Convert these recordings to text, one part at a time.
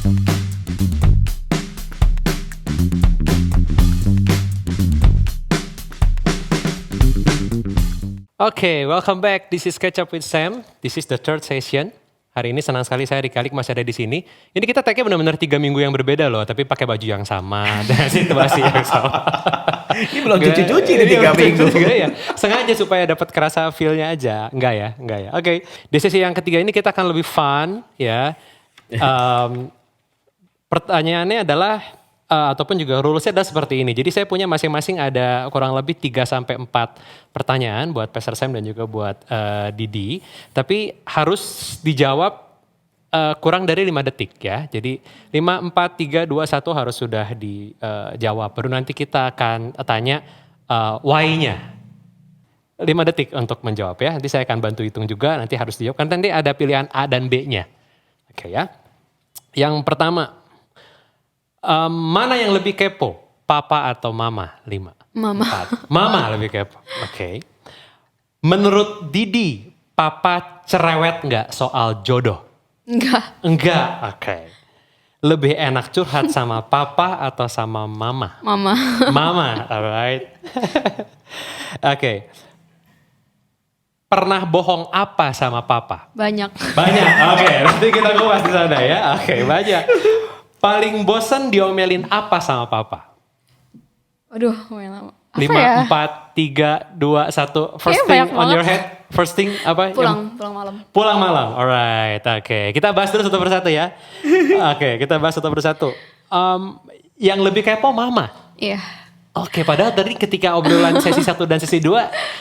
Oke, welcome back. This is Catch Up with Sam. This is the third session. Hari ini senang sekali saya Rikalik masih ada di sini. Ini kita tag-nya benar-benar 3 minggu yang berbeda loh, tapi pakai baju yang sama dan situasi yang sama. Ini belum cuci-cuci nih 3 minggu. Ya. Sengaja supaya dapat kerasa feel-nya aja. Enggak ya. Oke, di sesi yang ketiga ini kita akan lebih fun ya. Pertanyaannya adalah ataupun juga rulesnya adalah seperti ini. Jadi saya punya masing-masing ada kurang lebih 3-4 pertanyaan buat Pastor Sam dan juga buat Didi. Tapi harus dijawab kurang dari 5 detik ya. Jadi 5, 4, 3, 2, 1 harus sudah dijawab. Baru nanti kita akan tanya why-nya. 5 detik untuk menjawab ya. Nanti saya akan bantu hitung juga, nanti harus dijawab. Kan nanti ada pilihan A dan B-nya. Oke ya. Yang pertama. Mana yang lebih kepo? Papa atau mama? 5. Mama. 4. Mama lebih kepo. Oke. Menurut Didi, papa cerewet nggak soal jodoh? Enggak. Oke. Lebih enak curhat sama papa atau sama mama? Mama. Mama, alright. Oke. Pernah bohong apa sama papa? Banyak. Oke, nanti kita kupas di sana ya. Oke, banyak. Paling bosen diomelin apa sama papa? Aduh, lumayan lama. 5, ya? 4, 3, 2, 1. First Kayaknya thing banyak on your banget. head. First thing apa? Pulang malam. Pulang malam, alright. Oke, kita bahas dulu satu persatu ya. Oke, kita bahas satu persatu. Yang lebih kepo mama? Iya. Oke, padahal tadi ketika obrolan sesi 1 dan sesi 2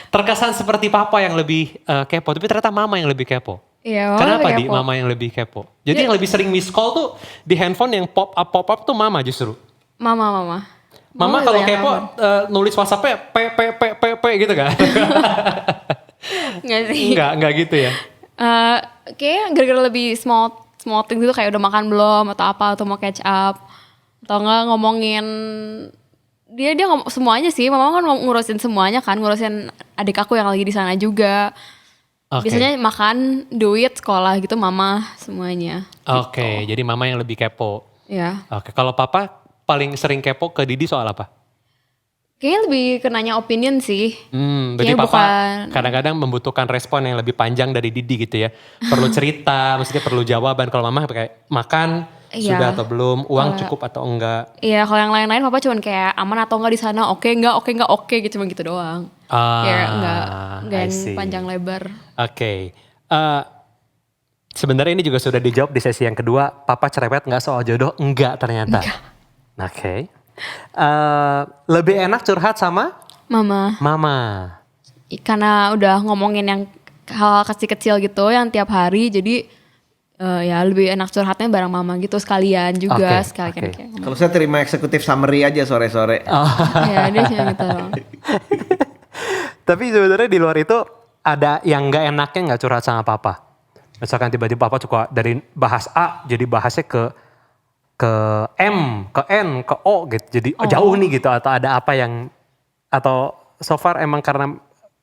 terkesan seperti papa yang lebih kepo. Tapi ternyata mama yang lebih kepo. Iya, Kenapa lebih di kepo. mama yang lebih kepo? Jadi yang lebih sering miss call tuh di handphone yang pop up tuh mama justru. Mama. Mama kalau kepo nulis WhatsApp-nya P gitu kan? Enggak sih. Enggak gitu ya. Kayaknya gara-gara lebih small thing gitu kayak udah makan belum atau mau catch up. Atau enggak ngomongin dia ngomong semuanya sih. Mama kan ngurusin semuanya kan, ngurusin adik aku yang lagi di sana juga. Okay. Biasanya makan, duit, sekolah gitu mama semuanya. Oke, jadi mama yang lebih kepo. Ya. Oke, kalau papa paling sering kepo ke Didi soal apa? Kayaknya lebih kenanya opinion sih. Berarti papa kadang-kadang membutuhkan respon yang lebih panjang dari Didi gitu ya. Perlu cerita, maksudnya perlu jawaban. Kalau mama kayak makan, sudah atau belum, uang cukup atau enggak. Iya, kalau yang lain-lain papa cuman kayak aman atau enggak di sana, oke enggak gitu, cuma gitu doang. Ya enggak yang panjang lebar. Oke. Sebenarnya ini juga sudah dijawab di sesi yang kedua, papa cerewet enggak soal jodoh? Enggak ternyata. Oke. Lebih enak curhat sama? Mama. Karena udah ngomongin yang hal kecil-kecil gitu yang tiap hari, jadi ya lebih enak curhatnya bareng mama gitu sekalian juga. Kayak Kalau saya terima eksekutif summary aja sore-sore. Ya dia cuma gitu doang. Tapi sebenarnya di luar itu ada yang nggak enaknya nggak curhat sama papa. Misalkan tiba-tiba papa suka dari bahas A jadi bahasnya ke M, ke N, ke O gitu. Jadi jauh nih gitu, atau ada apa yang, atau so far emang karena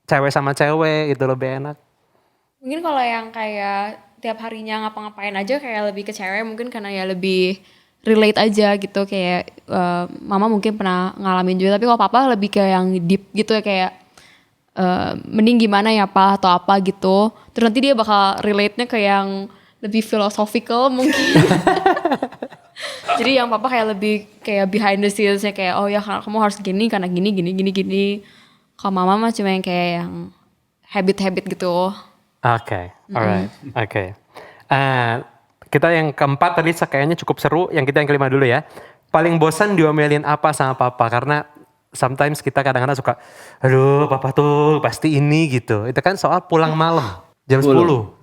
cewek sama cewek gitu lebih enak. Mungkin kalau yang kayak tiap harinya ngapa-ngapain aja kayak lebih ke cewek, mungkin karena ya lebih relate aja gitu. Kayak mama mungkin pernah ngalamin juga, tapi kalau papa lebih kayak yang deep gitu ya, kayak mending gimana ya pa atau apa gitu. Terus nanti dia bakal relate-nya ke yang lebih philosophical mungkin. Jadi yang papa kayak lebih kayak behind the scenes-nya kayak oh ya kamu harus gini karena gini. Kalau mama mah cuma yang kayak yang habit gitu. Oke, alright, oke. Kita yang keempat tadi kayaknya cukup seru, yang kelima dulu ya. Paling bosan diomelin apa sama papa? Karena sometimes kita kadang-kadang suka, aduh papa tuh pasti ini gitu. Itu kan soal pulang malam, jam 10.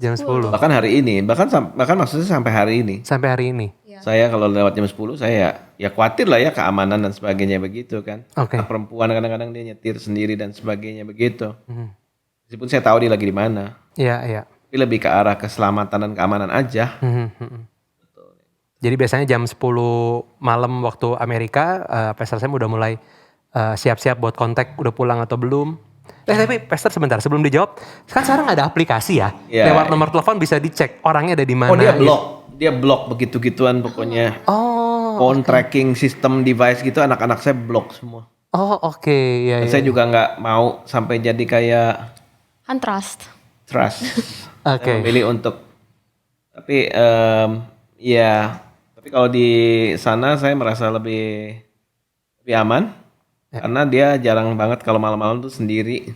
Bahkan hari ini, bahkan maksudnya sampai hari ini. Sampai hari ini. Ya. Saya kalau lewat jam 10 saya ya khawatir lah ya keamanan dan sebagainya begitu kan. Oke. Nah, perempuan kadang-kadang dia nyetir sendiri dan sebagainya begitu. Meskipun saya tahu dia lagi di mana. Iya. Tapi lebih ke arah keselamatan dan keamanan aja. Jadi biasanya jam 10 malam waktu Amerika, Pastor Sam udah mulai siap-siap buat kontak udah pulang atau belum. Tapi Pastor sebentar sebelum dijawab, kan sekarang ada aplikasi ya. Yeah. Lewat nomor telepon bisa dicek orangnya ada di mana. Oh dia blok. dia blok begitu-gituan pokoknya. Oh, Phone tracking sistem device gitu anak-anak saya blok semua. oh oke, ya, Dan ya. saya juga nggak mau sampai jadi kayak Kan trust. trust. Oke. Saya memilih untuk, tapi ya, tapi kalau di sana saya merasa lebih aman karena dia jarang banget kalau malam-malam tuh sendiri.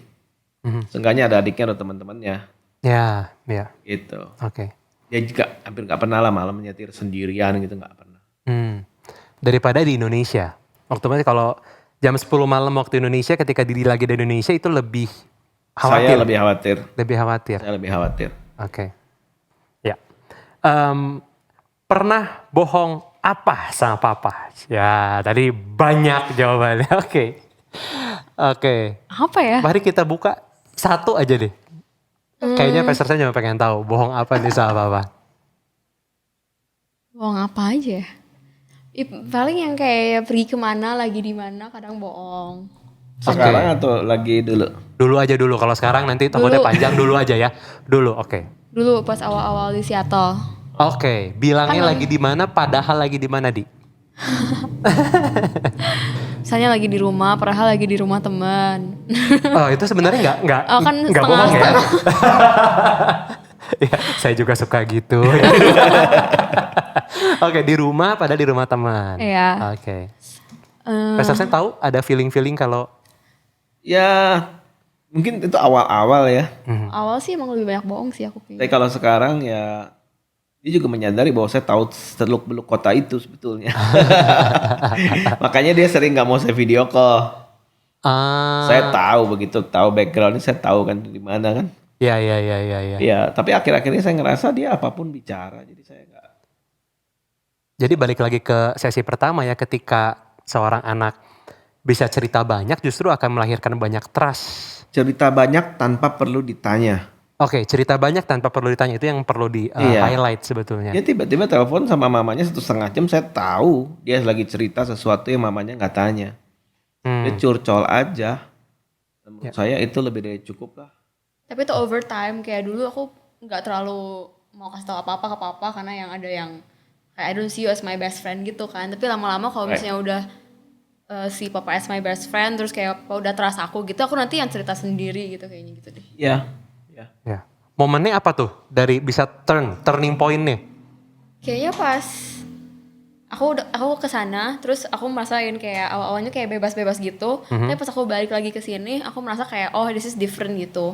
Seenggaknya ada adiknya atau teman-temannya Ya, ya, gitu. oke. Dia juga hampir nggak pernah lah malam nyetir sendirian gitu, nggak pernah. Daripada di Indonesia. Waktu kalau jam 10 malam waktu Indonesia ketika Didi lagi di Indonesia itu lebih khawatir. Saya lebih khawatir. Lebih khawatir. Saya lebih khawatir. Oke. Ya. Pernah bohong apa sama papa? Ya, tadi banyak jawabannya. Oke. Oke. Apa ya? Mari kita buka satu aja deh. Kayaknya peser saya cuma pengen tahu bohong apa nih sama papa. Bohong apa aja ya? Paling yang kayak pergi kemana, lagi di mana, kadang bohong. Sekarang atau lagi dulu? Dulu aja dulu. Kalau sekarang nanti takutnya panjang dulu aja ya. Dulu, oke. Dulu pas awal-awal di Seattle. Oke, bilangnya lagi di mana padahal lagi di mana, Di? Misalnya lagi di rumah, padahal lagi di rumah teman. Oh, itu sebenarnya nggak Oh, kan nggak bohong ya? setengah-setengah. Ya, saya juga suka gitu. Oke, di rumah pada di rumah teman. Iya. Oke. Pastor Sam tahu ada feeling-feeling kalau Ya mungkin itu awal-awal ya. Awal sih emang lebih banyak bohong sih aku Tapi kayaknya. kalau sekarang ya dia juga menyadari bahwa saya tahu seluk-beluk kota itu sebetulnya. Makanya dia sering nggak mau saya video call. Saya tahu begitu, tahu backgroundnya, saya tahu kan di mana kan. ya. Ya, tapi akhir-akhir ini saya ngerasa dia apapun bicara, jadi saya nggak. Jadi balik lagi ke sesi pertama ya, ketika seorang anak bisa cerita banyak justru akan melahirkan banyak trust. Cerita banyak tanpa perlu ditanya. Oke, cerita banyak tanpa perlu ditanya itu yang perlu di Iya. highlight sebetulnya. Dia tiba-tiba telepon sama mamanya 1,5 jam, saya tahu dia lagi cerita sesuatu yang mamanya nggak tanya. Dia curcol aja. Dan menurut saya itu lebih dari cukup lah. Tapi itu overtime, kayak dulu aku nggak terlalu mau kasih tahu apa-apa ke papa karena yang ada yang kayak I don't see you as my best friend gitu kan. Tapi lama-lama kalau misalnya udah si papa as my best friend, terus kayak papa udah trust aku gitu, aku nanti yang cerita sendiri gitu kayaknya gitu deh. Ya. Ya. Momennya apa tuh dari bisa turning point-nya? Kayaknya pas aku kesana, terus aku merasain kayak awalnya kayak bebas-bebas gitu. Tapi pas aku balik lagi ke sini, aku merasa kayak oh this is different gitu.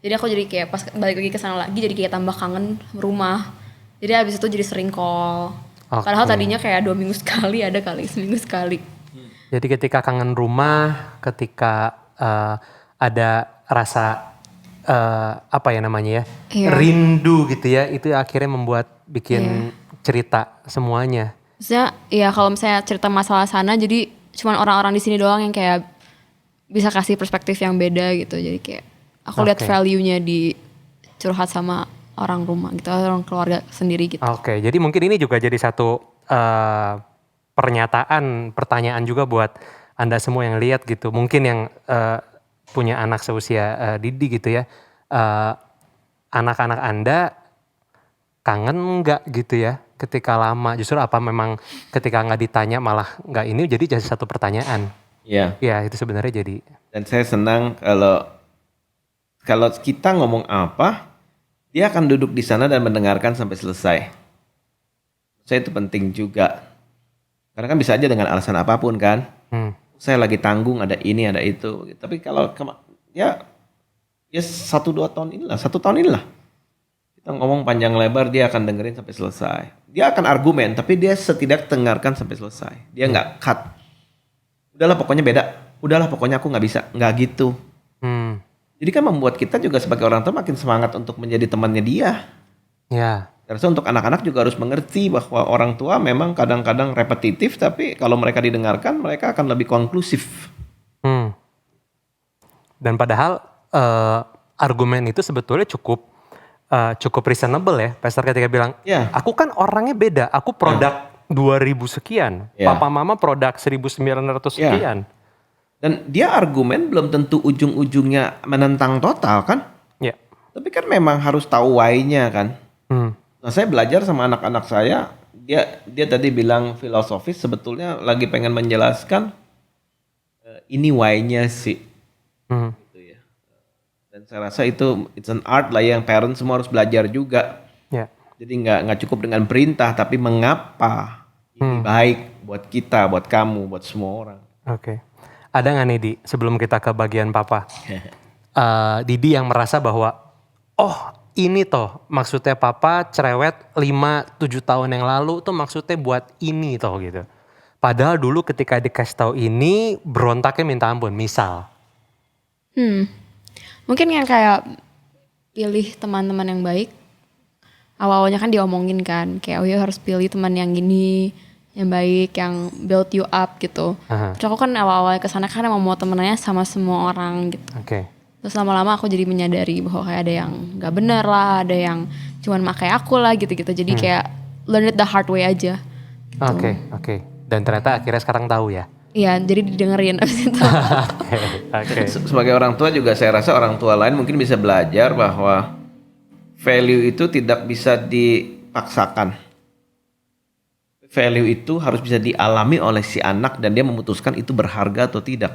Jadi aku jadi kayak pas balik lagi ke sana lagi jadi kayak tambah kangen rumah. Jadi abis itu jadi sering call. Padahal tadinya kayak 2 minggu sekali, ada kali seminggu sekali. Jadi ketika kangen rumah, ketika ada rasa apa ya namanya ya, Iya. rindu gitu ya, itu akhirnya membuat bikin cerita semuanya. Maksudnya ya kalau misalnya cerita masalah sana jadi cuman orang-orang di sini doang yang kayak bisa kasih perspektif yang beda gitu. Jadi kayak aku lihat value-nya di curhat sama orang rumah gitu, orang keluarga sendiri gitu. Oke, jadi mungkin ini juga jadi satu pertanyaan juga buat Anda semua yang lihat gitu. Mungkin yang punya anak seusia Didi gitu ya. Anak-anak Anda kangen nggak gitu ya ketika lama? Justru apa memang ketika nggak ditanya malah nggak ini jadi satu pertanyaan? Ya. Ya itu sebenarnya jadi. Dan saya senang kalau kita ngomong apa, dia akan duduk di sana dan mendengarkan sampai selesai. Saya itu penting juga. Karena kan bisa aja dengan alasan apapun kan. Saya lagi tanggung, ada ini, ada itu. Tapi kalau ya 1-2 tahun inilah, 1 tahun inilah. Kita ngomong panjang lebar, dia akan dengerin sampai selesai. Dia akan argumen, tapi dia setidak dengarkan sampai selesai. Dia nggak cut. Udahlah pokoknya beda. Udahlah pokoknya aku nggak bisa. Nggak gitu. Jadi kan membuat kita juga sebagai orang tua makin semangat untuk menjadi temannya dia. Ya. Terus untuk anak-anak juga harus mengerti bahwa orang tua memang kadang-kadang repetitif, tapi kalau mereka didengarkan mereka akan lebih konklusif. Dan padahal argumen itu sebetulnya cukup reasonable ya. Pastor ketika bilang, Ya. aku kan orangnya beda, aku produk 2000 sekian, Ya. papa mama produk 1900 sekian. Dan dia argumen belum tentu ujung-ujungnya menentang total kan. Ya. Tapi kan memang harus tahu why-nya kan. Nah, saya belajar sama anak-anak saya, dia tadi bilang filosofis, sebetulnya lagi pengen menjelaskan ini why-nya sih. Hmm. Gitu ya. Dan saya rasa itu it's an art lah yang parents semua harus belajar juga. Ya. Jadi nggak cukup dengan perintah, tapi mengapa ini baik buat kita, buat kamu, buat semua orang. Oke. Ada nggak nih Di, sebelum kita ke bagian papa, Didi yang merasa bahwa, oh ini toh maksudnya papa cerewet 5-7 tahun yang lalu tuh maksudnya buat ini toh gitu. Padahal dulu ketika dikasih tahu ini berontaknya minta ampun, misal. Mungkin yang kayak pilih teman-teman yang baik. Awal-awalnya kan diomongin kan, kayak oh ya harus pilih teman yang gini, yang baik, yang build you up gitu. Aha. Terus aku kan awal-awal kesana kan emang mau temenannya sama semua orang gitu. Oke. Terus lama-lama aku jadi menyadari bahwa kayak ada yang gak bener lah, ada yang cuman makai aku lah gitu-gitu. Jadi kayak learn it the hard way aja. Oke. Dan ternyata akhirnya sekarang tahu ya. Iya, jadi didengerin abis itu. Oke. Sebagai orang tua juga saya rasa orang tua lain mungkin bisa belajar bahwa value itu tidak bisa dipaksakan. Value itu harus bisa dialami oleh si anak dan dia memutuskan itu berharga atau tidak.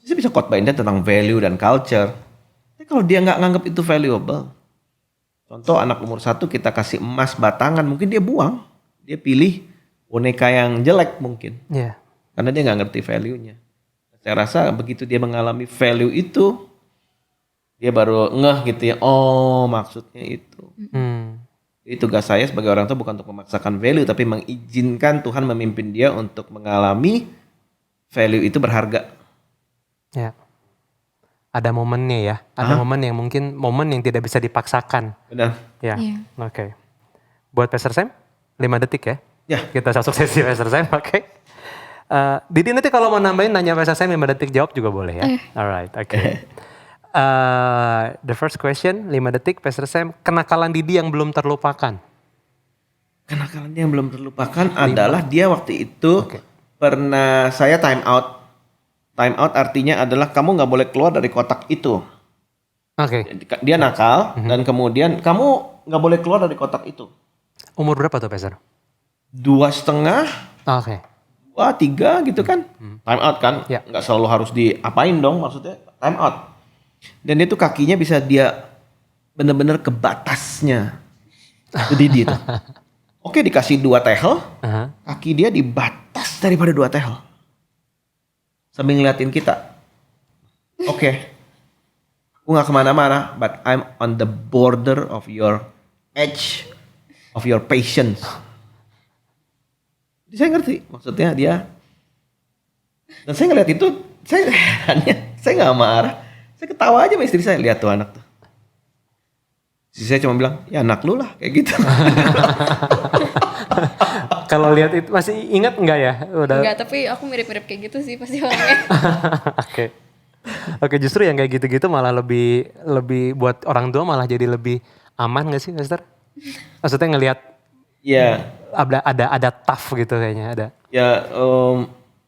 Saya bisa khotbahin dia tentang value dan culture. Tapi kalau dia nggak nganggap itu valuable, contoh anak umur 1 kita kasih emas batangan, mungkin dia buang. Dia pilih boneka yang jelek mungkin. Iya. Karena dia nggak ngerti value-nya. Saya rasa begitu dia mengalami value itu, dia baru ngeh gitu ya, oh maksudnya itu. Jadi tugas saya sebagai orang tua bukan untuk memaksakan value, tapi mengizinkan Tuhan memimpin dia untuk mengalami value itu berharga. Ya. Ada momennya ya. Ada momen yang mungkin momen yang tidak bisa dipaksakan. Benar? Ya. Iya. Oke. Buat Pastor Sam, 5 detik ya. Ya. Kita masuk sesi Pastor Sam, oke. Didi nanti kalau mau nambahin nanya Pastor Sam 5 detik jawab juga boleh ya. Alright, oke. The first question, 5 detik Pastor Sam, kenakalan Didi yang belum terlupakan. Kenakalan dia yang belum terlupakan adalah dia waktu itu pernah saya time out. Time out artinya adalah kamu nggak boleh keluar dari kotak itu. Oke. Dia nakal dan kemudian kamu nggak boleh keluar dari kotak itu. Umur berapa tuh Pastor? 2,5, Oke. 3 gitu kan. Time out kan. Ya. Nggak selalu harus diapain dong maksudnya. Time out. Dan itu kakinya bisa dia bener-bener ke batasnya. Itu Didi itu. Oke dikasih 2 tehel. Kaki dia di batas daripada 2 tehel. Sambil ngeliatin kita. Oke. Aku gak kemana-mana. But I'm on the border of your edge. Of your patience. Jadi saya ngerti. Maksudnya dia. Dan saya ngeliat itu. Saya gak marah. Saya ketawa aja sama istri saya. Lihat tuh anak tuh. Istri saya cuma bilang. Ya anak lu lah. Kayak gitu. Kalau lihat itu masih ingat enggak ya? Udah. Enggak, tapi aku mirip-mirip kayak gitu sih pasti orangnya. Oke, justru yang kayak gitu-gitu malah lebih buat orang tua malah jadi lebih aman gak sih, Mister? Maksudnya ngelihat Ya. ada tough gitu kayaknya ada. Ya,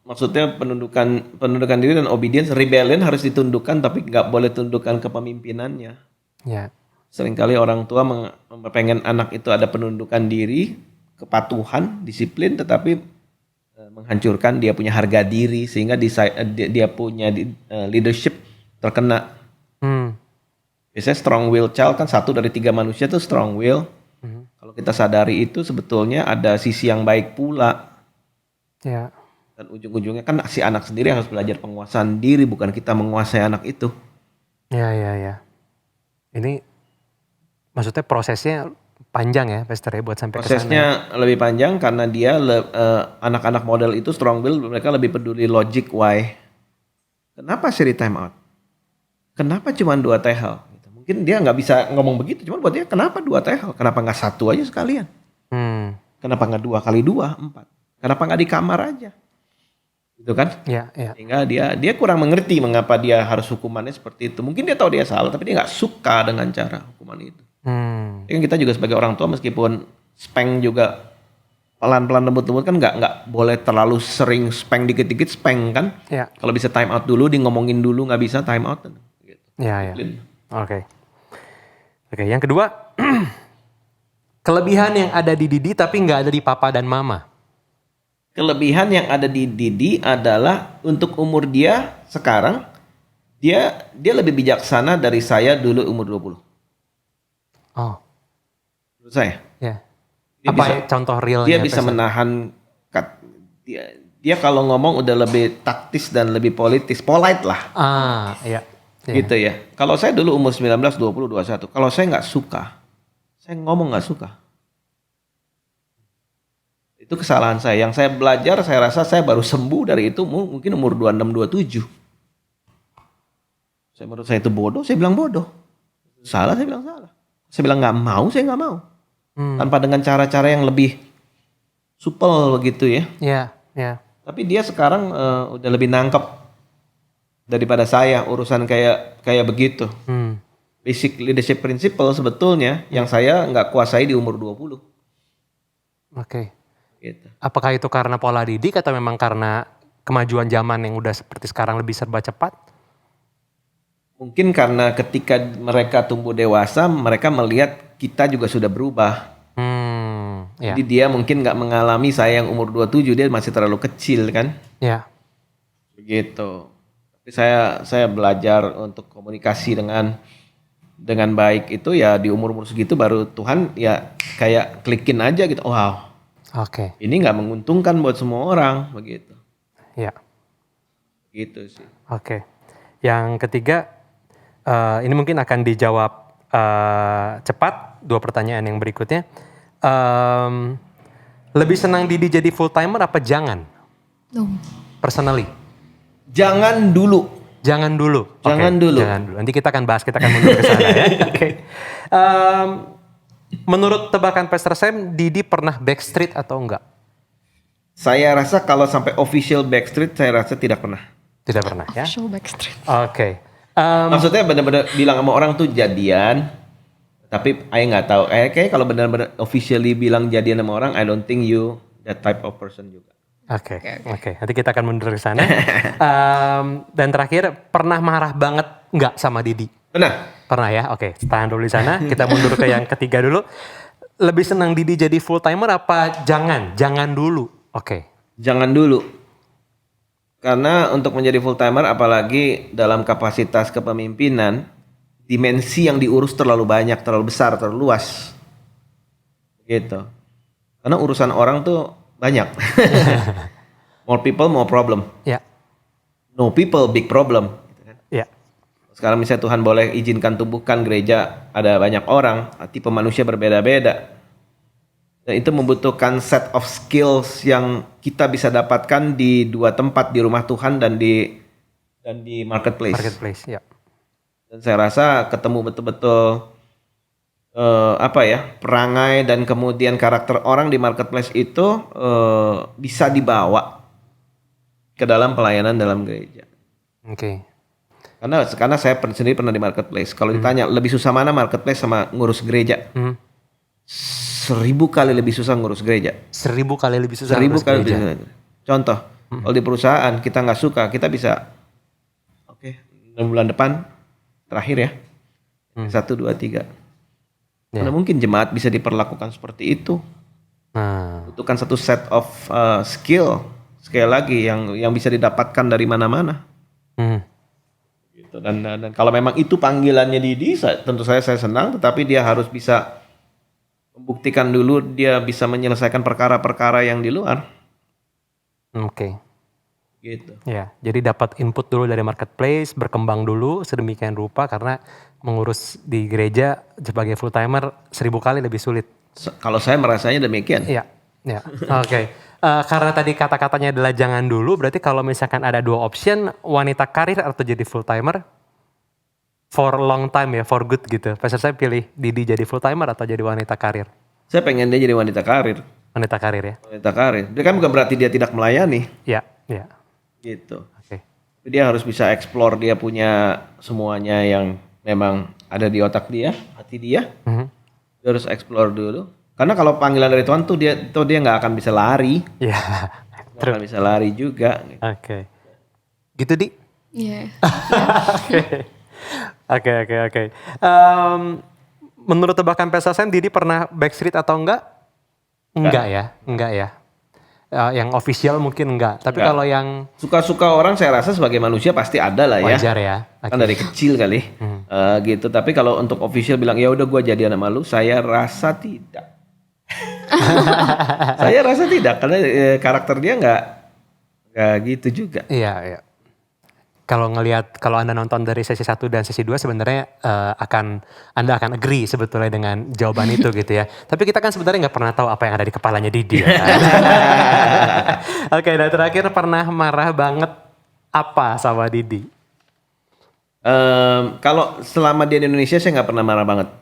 maksudnya penundukan diri dan obedience, rebellion harus ditundukkan tapi nggak boleh tundukkan ke pemimpinannya. Ya. Seringkali orang tua pengen anak itu ada penundukan diri, kepatuhan, disiplin, tetapi menghancurkan dia punya harga diri sehingga dia punya leadership terkena. Biasanya strong will child kan 1 dari 3 manusia tuh strong will. Kalau kita sadari itu sebetulnya ada sisi yang baik pula. Ya. Dan ujung-ujungnya kan si anak sendiri harus belajar penguasaan diri, bukan kita menguasai anak itu. Ya. Ini maksudnya prosesnya panjang ya, Pastor ya, buat sampai ke sana. Prosesnya lebih panjang karena dia anak-anak model itu strong will, mereka lebih peduli logic why. Kenapa seri time out? Kenapa cuma 2 tehel? Gitu. Mungkin dia nggak bisa ngomong begitu, cuma buat dia kenapa 2 tehel? Kenapa nggak 1 aja sekalian? Kenapa nggak 2 kali 2, 4? Kenapa nggak di kamar aja? Gitu kan? Ya. Sehingga dia kurang mengerti mengapa dia harus hukumannya seperti itu. Mungkin dia tahu dia salah, tapi dia nggak suka dengan cara hukuman itu. Kan kita juga sebagai orang tua meskipun spank juga pelan-pelan lembut-lembut kan nggak boleh terlalu sering spank dikit-dikit spank kan. Ya. Kalau bisa time out dulu, di ngomongin dulu, nggak bisa time out. Gitu. Ya. Oke, yang kedua Kelebihan yang ada di Didi tapi nggak ada di papa dan mama. Kelebihan yang ada di Didi adalah untuk umur dia sekarang, dia lebih bijaksana dari saya dulu umur 20. Oh, Menurut saya. ya. Dia Apa bisa, ya contoh realnya? dia bisa Pastor? menahan dia kalau ngomong udah lebih taktis dan lebih politis, polite lah. Iya. Iya. Gitu ya. Kalau saya dulu umur 19, 20, 21, kalau saya nggak suka, saya ngomong nggak suka. Itu kesalahan saya. Yang saya belajar, saya rasa saya baru sembuh dari itu mungkin umur 26, 27. Menurut saya itu bodoh, saya bilang bodoh. Salah, saya bilang salah. Saya bilang nggak mau, saya nggak mau. Tanpa dengan cara-cara yang lebih supel begitu ya. Iya, iya. Tapi dia sekarang udah lebih nangkep daripada saya urusan kayak begitu. Basic leadership principle sebetulnya yang saya nggak kuasai di umur 20. Oke. Gitu. Apakah itu karena pola didik atau memang karena kemajuan zaman yang udah seperti sekarang lebih serba cepat? Mungkin karena ketika mereka tumbuh dewasa, mereka melihat kita juga sudah berubah. Iya. Jadi dia mungkin nggak mengalami saya yang umur 27, dia masih terlalu kecil kan. Iya. Begitu. Tapi saya belajar untuk komunikasi dengan baik itu ya di umur-umur segitu baru Tuhan ya kayak klikin aja gitu. Wow. Oke. Ini nggak menguntungkan buat semua orang begitu. Iya. Gitu sih. Oke. Yang ketiga, ini mungkin akan dijawab cepat. 2 pertanyaan yang berikutnya. Lebih senang Didi jadi full timer apa jangan? Personally. Jangan dulu. Jangan dulu. Oke, Jangan dulu. Jangan dulu. Nanti kita akan bahas, kita akan mundur ke sana ya. Oke. Menurut tebakan Pastor Sam, Didi pernah backstreet atau enggak? Saya rasa kalau sampai official backstreet saya rasa tidak pernah. Tidak pernah ya. Show backstreet. Oke. Maksudnya benar-benar bilang sama orang tuh jadian, tapi Aya nggak tahu. Kayak kalau benar-benar officially bilang jadian sama orang, I don't think you that type of person juga. Oke. Nanti kita akan mundur ke sana. Dan terakhir, pernah marah banget nggak sama Didi? Pernah ya? Oke, tahan dulu di sana. Kita mundur ke yang ketiga dulu. Lebih senang Didi jadi full timer apa jangan? Jangan dulu. Oke. Jangan dulu. Karena untuk menjadi full timer apalagi dalam kapasitas kepemimpinan, dimensi yang diurus terlalu banyak, terlalu besar, terlalu luas. Gitu. Karena urusan orang tuh banyak. More people, more problem. Ya. No people, big problem. Ya. Sekarang misalnya Tuhan boleh izinkan tumbuhkan gereja, ada banyak orang, tipe manusia berbeda-beda. Dan itu membutuhkan set of skills yang kita bisa dapatkan di 2 tempat, di rumah Tuhan dan di marketplace. Marketplace, ya. Dan saya rasa ketemu betul-betul perangai dan kemudian karakter orang di marketplace itu bisa dibawa ke dalam pelayanan dalam gereja. Oke. Karena saya sendiri pernah di marketplace. Kalau ditanya lebih susah mana marketplace sama ngurus gereja? 1000 kali lebih susah ngurus gereja. 1000 kali lebih susah 1000 ngurus kali gereja. lebih susah. Contoh, kalau di perusahaan kita nggak suka, kita bisa 6 bulan depan terakhir ya. 1, 2, 3. Mana mungkin jemaat bisa diperlakukan seperti itu. Butuhkan satu set of skill sekali lagi yang bisa didapatkan dari mana-mana. Gitu. Dan kalau memang itu panggilannya Didi, tentu saya senang, tetapi dia harus bisa membuktikan dulu dia bisa menyelesaikan perkara-perkara yang di luar. Oke. Gitu. Ya, jadi dapat input dulu dari marketplace, berkembang dulu sedemikian rupa karena mengurus di gereja sebagai full timer 1000 kali lebih sulit. Kalau saya merasanya demikian. Iya, ya. Oke. Karena tadi kata-katanya adalah jangan dulu, berarti kalau misalkan ada 2 option, wanita karir atau jadi full timer for long time ya, for good gitu. Pastor saya pilih Didi jadi full timer atau jadi wanita karir? Saya pengen dia jadi wanita karir. Wanita karir ya. Wanita karir. Dia kan bukan berarti dia tidak melayani. Iya, iya. Gitu. Oke. Tapi dia harus bisa explore, dia punya semuanya yang memang ada di otak dia, hati dia. Dia harus explore dulu. Karena kalau panggilan dari Tuhan tuh dia nggak akan bisa lari. Iya. Nggak akan bisa lari juga. Oke. Gitu Di? Iya. Oke. menurut tebakan Pastor Sam, Didi pernah backstreet atau enggak? Enggak ya. Yang official mungkin enggak. Tapi Enggak. kalau yang Suka-suka orang saya rasa sebagai manusia pasti ada lah ya. wajar ya. Kan dari kecil kali. Gitu. Tapi kalau untuk official bilang ya udah gue jadian sama lu, saya rasa tidak. Saya rasa tidak karena karakter dia nggak gitu juga. Iya. Kalau Anda nonton dari sesi 1 dan sesi 2 sebenarnya Anda akan agree sebetulnya dengan jawaban itu gitu ya. Tapi kita kan sebenarnya nggak pernah tahu apa yang ada di kepalanya Didi. Ya kan? Oke, dan terakhir pernah marah banget apa sama Didi? Kalau selama dia di Indonesia saya nggak pernah marah banget.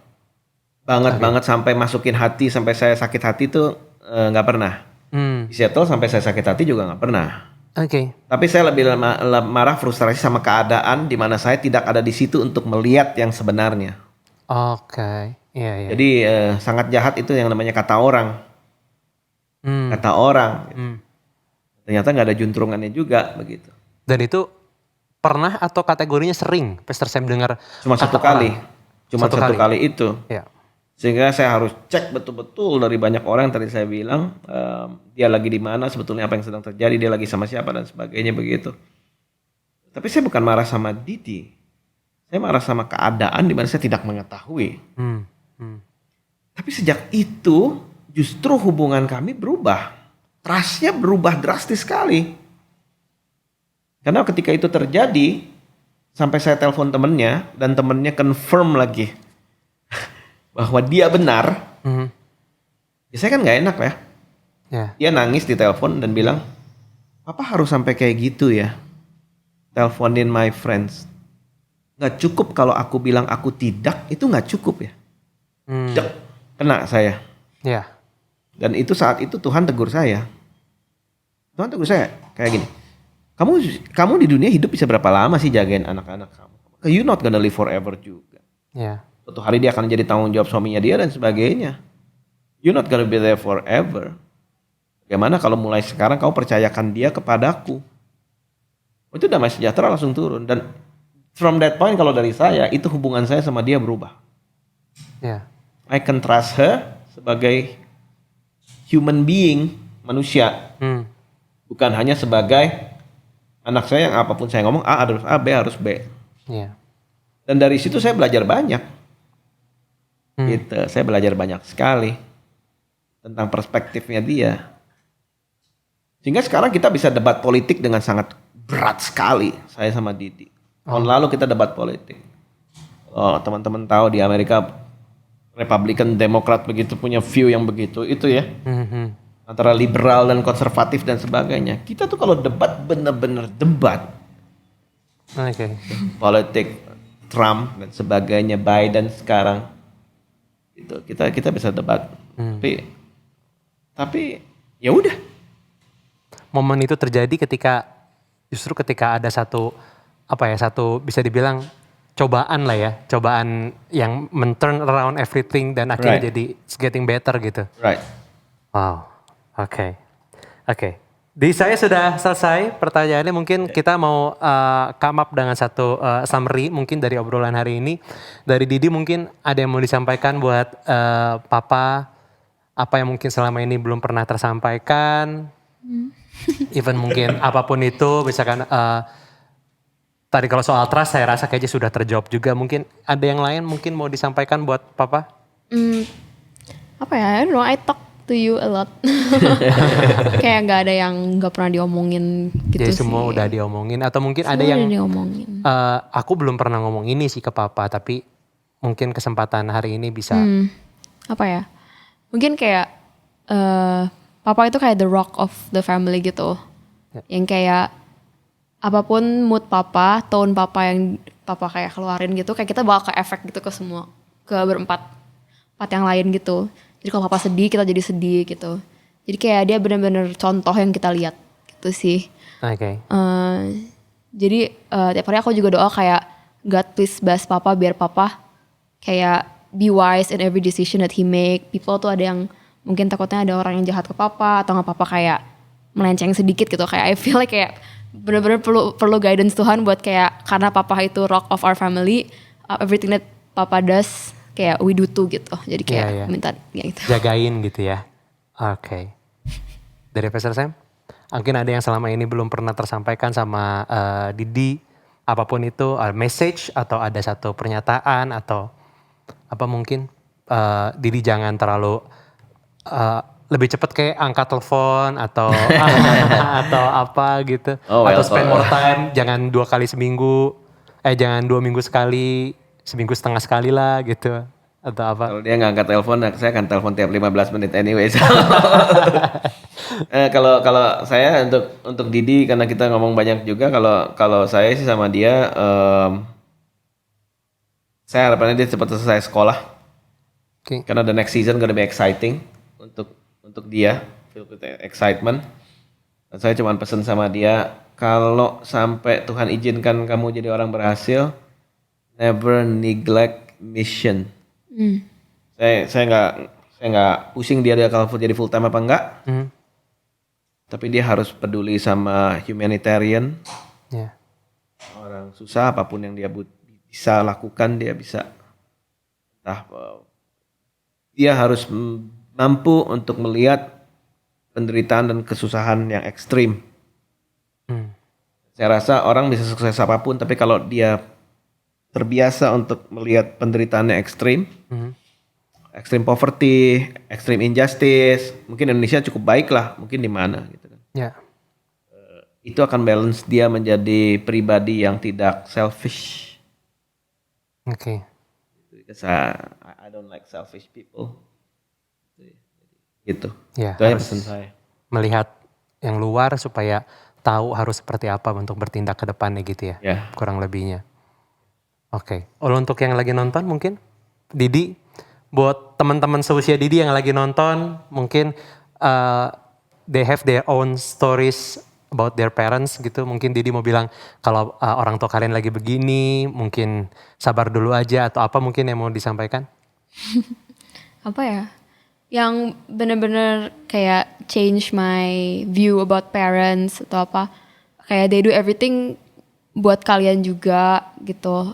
Banget sampai masukin hati sampai saya sakit hati tuh nggak pernah. Di Seattle sampai saya sakit hati juga nggak pernah. Oke. Tapi saya lebih marah frustrasi sama keadaan di mana saya tidak ada di situ untuk melihat yang sebenarnya. Oke. Iya. Jadi sangat jahat itu yang namanya kata orang. Kata orang. Ternyata nggak ada juntrungannya juga begitu. Dan itu pernah atau kategorinya sering Pastor Sam dengar Cuma kata satu kali. orang? Cuma satu kali itu. Ya. Sehingga saya harus cek betul-betul dari banyak orang yang tadi saya bilang dia lagi di mana, sebetulnya apa yang sedang terjadi, dia lagi sama siapa dan sebagainya begitu. Tapi saya bukan marah sama Didi, saya marah sama keadaan di mana saya tidak mengetahui. Tapi sejak itu justru hubungan kami berubah, trustnya berubah drastis sekali. Karena ketika itu terjadi, sampai saya telepon temennya dan temennya confirm lagi bahwa dia benar, ya saya kan nggak enak ya. Dia nangis di telepon dan bilang, "Papa harus sampai kayak gitu ya? Teleponin my friends. Nggak cukup kalau aku bilang aku tidak, itu nggak cukup ya?" Dek, kena saya. Ya. Dan itu saat itu Tuhan tegur saya. Tuhan tegur saya kayak gini. Kamu di dunia hidup bisa berapa lama sih jagain anak-anak kamu? You not gonna live forever juga. Ya. Suatu hari dia akan jadi tanggung jawab suaminya dia dan sebagainya. You're not gonna be there forever. Bagaimana kalau mulai sekarang kau percayakan dia kepadaku? Itu damai sejahtera langsung turun. Dan from that point kalau dari saya, itu hubungan saya sama dia berubah. Ya. I can trust her sebagai human being, manusia. Bukan hanya sebagai anak saya yang apapun saya ngomong A harus A, B harus B. Ya. Dan dari situ saya belajar banyak. Gitu, saya belajar banyak sekali tentang perspektifnya dia. Sehingga sekarang kita bisa debat politik dengan sangat berat sekali, saya sama Didi. Tahun lalu kita debat politik. Oh, teman-teman tahu di Amerika Republican, Demokrat begitu punya view yang begitu itu ya. Antara liberal dan konservatif dan sebagainya. Kita tuh kalau debat benar-benar debat. Oke. Politik Trump dan sebagainya, Biden sekarang. Itu kita bisa debat. Tapi ya udah. Momen itu terjadi ketika ada satu bisa dibilang cobaan lah ya, cobaan yang men-turn around everything dan akhirnya jadi it's getting better gitu. Right. Wow. Oke. Di saya sudah selesai pertanyaannya, mungkin kita mau come up dengan satu summary mungkin dari obrolan hari ini. Dari Didi mungkin ada yang mau disampaikan buat Papa, apa yang mungkin selama ini belum pernah tersampaikan. Even mungkin apapun itu, misalkan tadi kalau soal trust saya rasa kayaknya sudah terjawab juga. Mungkin ada yang lain mungkin mau disampaikan buat Papa? Apa ya, I don't know, I talk to you a lot. Kayak gak ada yang gak pernah diomongin gitu. Jadi sih. semua udah diomongin atau mungkin Semua ada yang diomongin. Aku belum pernah ngomong ini sih ke Papa, tapi mungkin kesempatan hari ini bisa. Apa ya, mungkin kayak Papa itu kayak the rock of the family gitu. Yang kayak apapun mood Papa, tone Papa yang Papa kayak keluarin gitu, kayak kita bakal ke efek gitu ke semua, ke berempat yang lain gitu. Jadi kalau Papa sedih, kita jadi sedih gitu. Jadi kayak dia benar-benar contoh yang kita lihat gitu sih. Oke. Jadi tiap hari aku juga doa kayak God please bless Papa, biar Papa kayak be wise in every decision that he make. People tuh ada yang mungkin takutnya ada orang yang jahat ke Papa, atau nggak Papa kayak melenceng sedikit gitu. Kayak I feel like kayak benar-benar perlu guidance Tuhan buat kayak, karena Papa itu rock of our family, everything that Papa does kayak we do too gitu. Jadi kayak Iya, iya. minta ya gitu. Jagain gitu ya. Oke. Dari Pastor Sam, mungkin ada yang selama ini belum pernah tersampaikan sama Didi, apapun itu, message atau ada satu pernyataan atau apa mungkin Didi jangan terlalu lebih cepat kayak angkat telepon atau atau apa gitu, Oh, atau well, spend more time, jangan 2 kali seminggu, jangan 2 minggu sekali, seminggu setengah sekali lah gitu, atau apa? Kalau dia nggak angkat telepon, saya akan telepon tiap 15 menit anyway. Kalau saya untuk Didi, karena kita ngomong banyak juga, kalau saya sih sama dia, saya harapannya dia cepat selesai sekolah. Oke. Karena the next season gonna be exciting untuk dia, feel with excitement. Dan saya cuma pesan sama dia, kalau sampai Tuhan izinkan kamu jadi orang berhasil, never neglect mission. Saya nggak pusing dia kalau jadi full time apa enggak. Tapi dia harus peduli sama humanitarian. Ya. Orang susah apapun yang dia bisa lakukan, dia bisa. Dia harus mampu untuk melihat penderitaan dan kesusahan yang ekstrim. Saya rasa orang bisa sukses apapun, tapi kalau dia terbiasa untuk melihat penderitaannya ekstrim, ekstrim poverty, ekstrim injustice, mungkin Indonesia cukup baik lah, mungkin di mana gitu kan. Ya. Itu akan balance dia menjadi pribadi yang tidak selfish. Oke. Because I don't like selfish people. Gitu. Ya, Itu aja harus pesan saya. melihat yang luar supaya tahu harus seperti apa untuk bertindak ke depannya gitu ya. Ya. Kurang lebihnya. Oke. Untuk yang lagi nonton mungkin Didi, buat teman-teman seusia Didi yang lagi nonton, mungkin they have their own stories about their parents gitu. Mungkin Didi mau bilang kalau orang tua kalian lagi begini, mungkin sabar dulu aja atau apa mungkin yang mau disampaikan? Apa ya? Yang bener-bener kayak change my view about parents atau apa. Kayak they do everything buat kalian juga gitu.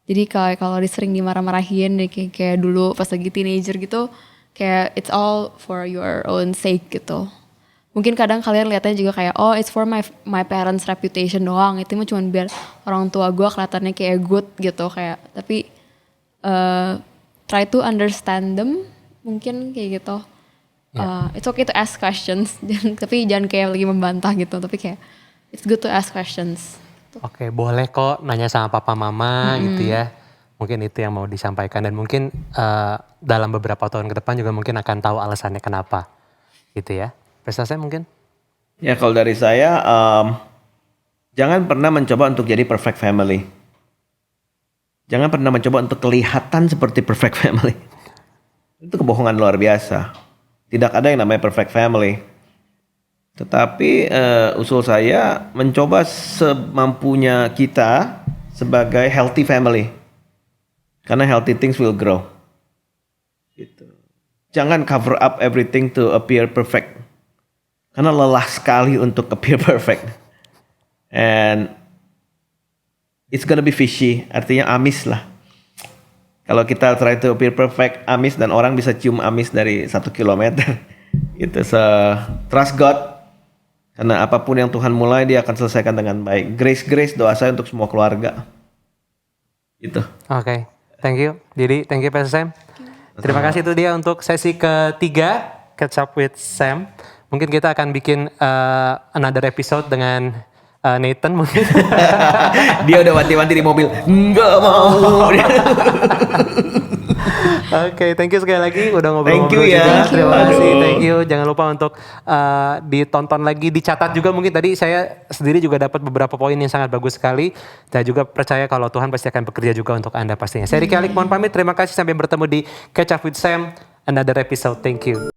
Jadi kalau sering dimarah-marahin kayak dulu pas lagi teenager gitu, kayak it's all for your own sake gitu. Mungkin kadang kalian lihatnya juga kayak it's for my parents reputation doang. Itu mah cuma biar orang tua gue kelihatannya kayak good gitu kayak. Tapi try to understand them mungkin kayak gitu. It's okay to ask questions, tapi jangan kayak lagi membantah gitu. Tapi kayak it's good to ask questions. Oke, boleh kok nanya sama papa mama gitu ya. Mungkin itu yang mau disampaikan dan mungkin dalam beberapa tahun ke depan juga mungkin akan tahu alasannya kenapa gitu ya. Prestasi mungkin? Ya kalau dari saya, jangan pernah mencoba untuk jadi perfect family. Jangan pernah mencoba untuk kelihatan seperti perfect family. Itu kebohongan luar biasa. Tidak ada yang namanya perfect family. Tetapi usul saya mencoba semampunya kita sebagai healthy family. Karena healthy things will grow. Gitu. Jangan cover up everything to appear perfect. Karena lelah sekali untuk appear perfect. And it's gonna be fishy, artinya amis lah. Kalau kita try to appear perfect, amis, dan orang bisa cium amis dari 1 kilometer. Gitu, trust God. Karena apapun yang Tuhan mulai, dia akan selesaikan dengan baik. Grace doa saya untuk semua keluarga. Gitu. Oke, thank you Didi, thank you Pastor Sam. Terima kasih itu dia untuk sesi ketiga Catch Up with Sam. Mungkin kita akan bikin another episode dengan Nathan mungkin. Dia udah wanti-wanti di mobil. Enggak mau. Oke, thank you sekali lagi udah Thank you ngobrol-ngobrol ya. juga. Terima kasih, Aduh. thank you. Jangan lupa untuk ditonton lagi, dicatat juga. Mungkin tadi saya sendiri juga dapat beberapa poin yang sangat bagus sekali. Saya juga percaya kalau Tuhan pasti akan bekerja juga untuk Anda pastinya. Saya Ricky Alik mohon pamit. Terima kasih sampai bertemu di Catch Up with Sam, another episode. Thank you.